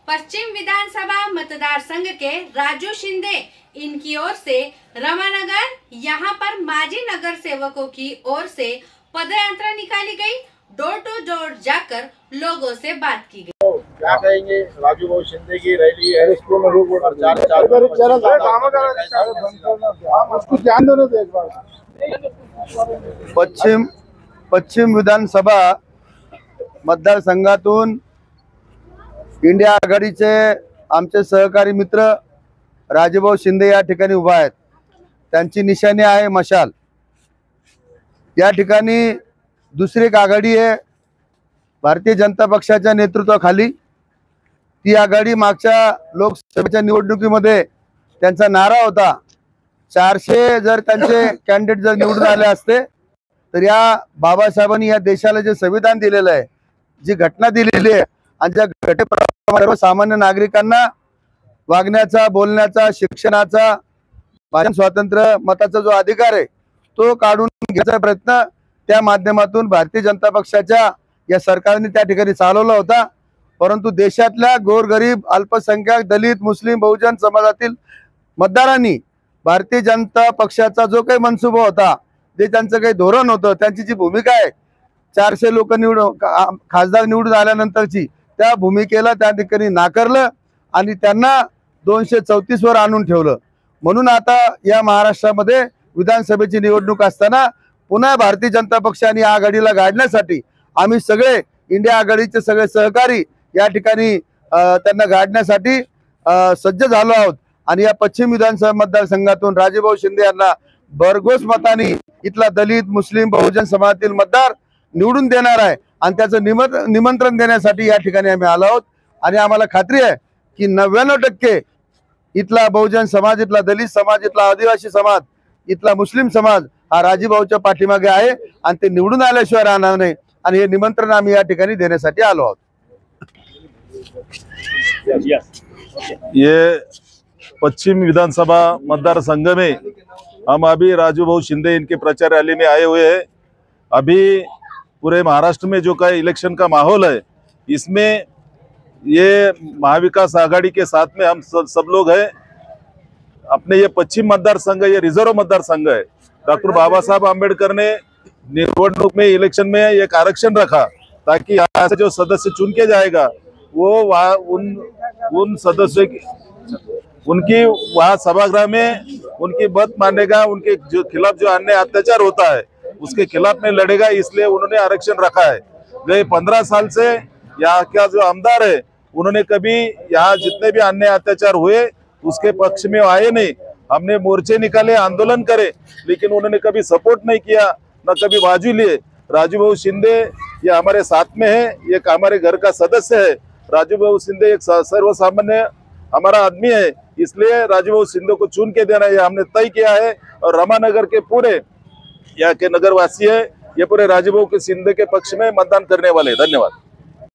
पश्चिम विधानसभा मतदार संघ के राजू शिंदे इनकी ओर से रमानगर यहाँ पर माजी नगर सेवकों की ओर से पदयात्रा निकाली गई। डोर टू डोर जाकर लोगों से बात की गई। क्या कहेंगे राजू भाऊ शिंदे की रैली है, पश्चिम विधानसभा मतदारसंघातून इंडिया आघाडीचे आमचे सहकारी मित्र राजूभाऊ शिंदे या ठिकाणी उभा आहेत। त्यांची निशाणी आहे मशाल। या ठिकाणी दुसरी एक आघाडी आहे भारतीय जनता पक्षाच्या नेतृत्वाखाली। ती आघाडी मागच्या लोकसभेच्या निवडणुकीमध्ये त्यांचा नारा होता 400 जर त्यांचे कॅन्डिडेट जर निवडून आले असते तर या बाबासाहेबांनी या देशाला जे संविधान दिलेलं आहे, जी घटना दिलेली आहे आणि ज्या घटनेप्रमाणे सर्वसामान्य नागरिकांना वागण्याचा, बोलण्याचा, शिक्षणाचा, भाषण स्वातंत्र्य, मताचा जो अधिकार आहे तो काढून घ्यायचा प्रयत्न त्या माध्यमातून भारतीय जनता पक्षाच्या या सरकारने त्या ठिकाणी चालवला होता। परंतु देशातल्या गोरगरीब, अल्पसंख्याक, दलित, मुस्लिम, बहुजन समाजातील मतदारांनी भारतीय जनता पक्षाचा जो काही मनसुबा होता, जे त्यांचं काही धोरण होतं, त्यांची जी भूमिका आहे 400 लोक खासदार निवडून आल्यानंतरची, त्या भूमिकेला त्या ठिकाणी नाकारलं आणि त्यांना 234 वर आणून ठेवलं। म्हणून आता या महाराष्ट्रामध्ये विधानसभेची निवडणूक असताना पुन्हा भारतीय जनता पक्षाने आघाडीला गाडण्यासाठी आम्ही सगळे इंडिया आघाडीचे सगळे सहकारी या ठिकाणी त्यांना गाडण्यासाठी सज्ज झालो आहोत। आणि या पश्चिम विधानसभा मतदारसंघातून राजूभाऊ शिंदे यांना भरघोस मताने इथला दलित, मुस्लिम, बहुजन समाजातील मतदार निवडून देणार आहे आणि त्याचं निमंत्रण देण्यासाठी या ठिकाणी आम्ही आलो आहोत। आणि आम्हाला खात्री आहे की 99% इथला बहुजन समाज, इथला दलित समाज, इथला आदिवासी समाज, इथला मुस्लिम समाज हा राजूभाऊच्या पाठीमागे आहे आणि ते निवडून आल्याशिवाय राहणार नाही। आणि हे निमंत्रण आम्ही या ठिकाणी देण्यासाठी आलो आहोत। ये पश्चिम विधानसभा मतदार संघ में हम अभी राजूभाऊ शिंदे इनके प्रचार रैली में आए हुए हैं। अभी पूरे महाराष्ट्र में जो का इलेक्शन का माहौल है, इसमें ये महाविकास आघाड़ी के साथ में हम सब लोग हैं। अपने ये पश्चिम मतदार संघ, ये रिजर्व मतदार संघ है। डॉक्टर बाबा साहब आम्बेडकर ने निवडणूक में, इलेक्शन में एक आरक्षण रखा ताकि यहाँ से जो सदस्य चुन के जाएगा वो उन सदस्यों की, उनकी वहाँ सभागृह में उनकी बात मानेगा, उनके जो खिलाफ जो अन्य अत्याचार होता है उसके खिलाफ में लड़ेगा, इसलिए उन्होंने आरक्षण रखा है। गए 15 साल से यहाँ का जो आमदार है उन्होंने कभी यहाँ जितने भी अन्य अत्याचार हुए उसके पक्ष में आए नहीं। हमने मोर्चे निकाले, आंदोलन करे, लेकिन उन्होंने कभी सपोर्ट नहीं किया, न कभी बाजू लिए। राजूभाऊ शिंदे ये हमारे साथ में है, एक हमारे घर का सदस्य है। राजूभाऊ शिंदे एक सर्वसामान्य हमारा आदमी है, इसलिए राजूभाऊ शिंदे को चुन के देना ये हमने तय किया है। और रमानगर के पूरे यहाँ के नगरवासी है, ये पूरे राजूभाऊ के शिंदे के पक्ष में मतदान करने वाले। धन्यवाद।